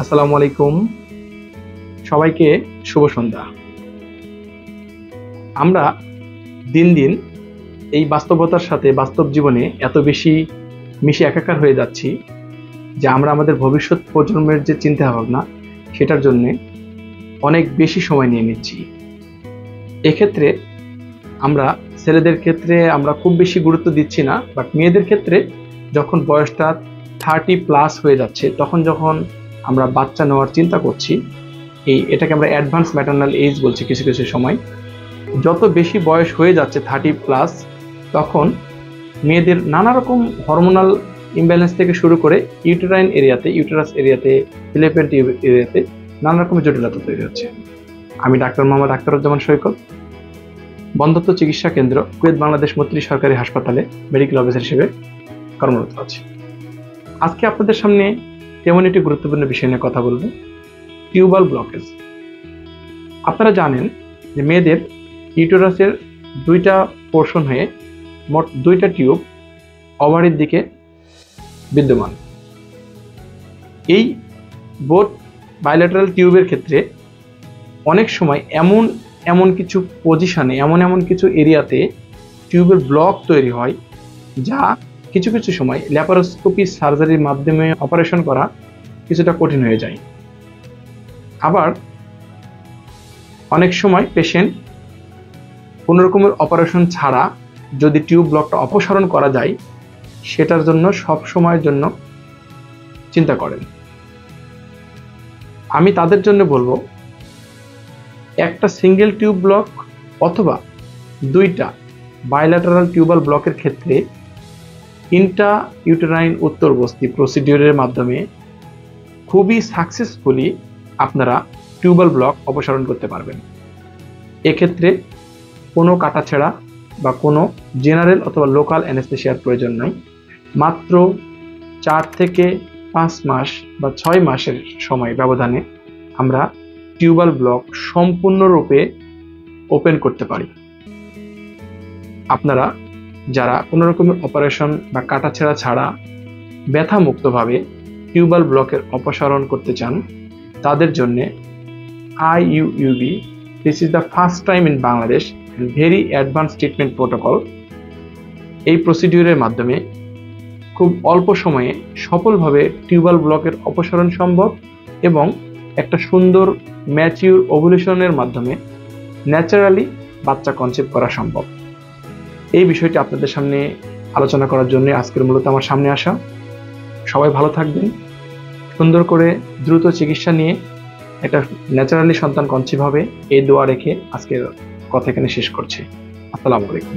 আসসালামু আলাইকুম, সবাইকে শুভ সন্ধ্যা। আমরা দিন দিন এই বাস্তবতার সাথে বাস্তব জীবনে এত বেশি মিশে একাকার হয়ে যাচ্ছি যে আমরা আমাদের ভবিষ্যৎ প্রজন্মের যে চিন্তা ভাবনা সেটার জন্য অনেক বেশি সময় নিয়ে নিচ্ছি। এক্ষেত্রে আমরা ছেলেদের ক্ষেত্রে আমরা খুব বেশি গুরুত্ব দিচ্ছি না, বাট মেয়েদের ক্ষেত্রে যখন বয়সটা 30+ হয়ে যাচ্ছে তখন যখন আমরা বাচ্চা নেওয়ার চিন্তা করছি, এটাকে আমরা অ্যাডভান্স ম্যাটারনাল এজ বলছি কিছু কিছু সময়। যত বেশি বয়স হয়ে যাচ্ছে 30+, তখন মেয়েদের নানা রকম হরমোনাল ইমব্যালেন্স থেকে শুরু করে ইউটেরাইন এরিয়াতে, ইউটেরাস এরিয়াতে, ফিলিপিয়ান টিউব এরিয়াতে নানা রকমের জটিলতা তৈরি হচ্ছে। আমি ডাক্তার মোহাম্মদ আখতারুজ্জামান সৈকত, বন্ধ্যত্ব চিকিৎসা কেন্দ্র কুয়েত বাংলাদেশ মৈত্রী সরকারি হাসপাতালে মেডিকেল অফিসার হিসেবে কর্মরত আছি। আজকে আপনাদের সামনে তেমন একটি গুরুত্বপূর্ণ বিষয় নিয়ে কথা বলবো, টিউবাল ব্লকেজ। আপনারা জানেন যে মেয়েদের ইউটেরাসের 2টা পোর্শন হয়ে মোট 2টা টিউব ওভারির দিকে বিদ্যমান। এই বোথ বাইলেটারাল টিউবের ক্ষেত্রে অনেক সময় এমন কিছু পজিশনে, এমন কিছু এরিয়াতে টিউবের ব্লক তৈরি হয় যা কিছু কিছু সময় ল্যাপারোস্কোপি সার্জারির মাধ্যমে অপারেশন করা কিছুটা কঠিন হয়ে যায়। আবার অনেক সময় পেশেন্ট কোনো রকমের অপারেশন ছাড়া যদি টিউব ব্লকটা অপসারণ করা যায় সেটার জন্য সব সময়ের জন্য চিন্তা করেন। আমি তাদের জন্য বলবো, একটা সিঙ্গেল টিউব ব্লক অথবা 2টা বাইল্যাটারাল টিউবাল ব্লকের ক্ষেত্রে ইন্ট্রা ইউটেরাইন উত্তরবস্তি প্রসিডিউরের মাধ্যমে খুবই সাকসেসফুলি আপনারা টিউবাল ব্লক অপসারণ করতে পারবেন। এক্ষেত্রে কোনো কাটাছেঁড়া বা কোনো জেনারেল অথবা লোকাল অ্যানেস্থেশিয়ার প্রয়োজন নাই। মাত্র 4 থেকে 5 মাস বা 6 মাসের সময় ব্যবধানে আমরা টিউবাল ব্লক সম্পূর্ণরূপে ওপেন করতে পারি। আপনারা যারা কোনো রকমের অপারেশন বা কাটাছেঁড়া ছাড়া ব্যথামুক্তভাবে টিউবাল ব্লকের অপসারণ করতে চান, তাদের জন্য IUUB, this is the first time in Bangladesh very advance treatment protocol. এই প্রসিডিউরের মাধ্যমে খুব অল্প সময়ে সফলভাবে টিউবাল ব্লকের অপসারণ সম্ভব এবং একটা সুন্দর ম্যাচিউর ওভুলেশনের মাধ্যমে ন্যাচারালি বাচ্চা কনসেপ্ট করা সম্ভব। এই বিষয়টি আপনাদের সামনে আলোচনা করার জন্য আজকের মূলত আমার সামনে আসা। সবাই ভালো থাকবেন, সুন্দর করে দ্রুত চিকিৎসা নিয়ে একটা ন্যাচারালি সন্তান কনসিভ হবে, এই দোয়া রেখে আজকের কথা এখানে শেষ করছি। আসসালামু আলাইকুম।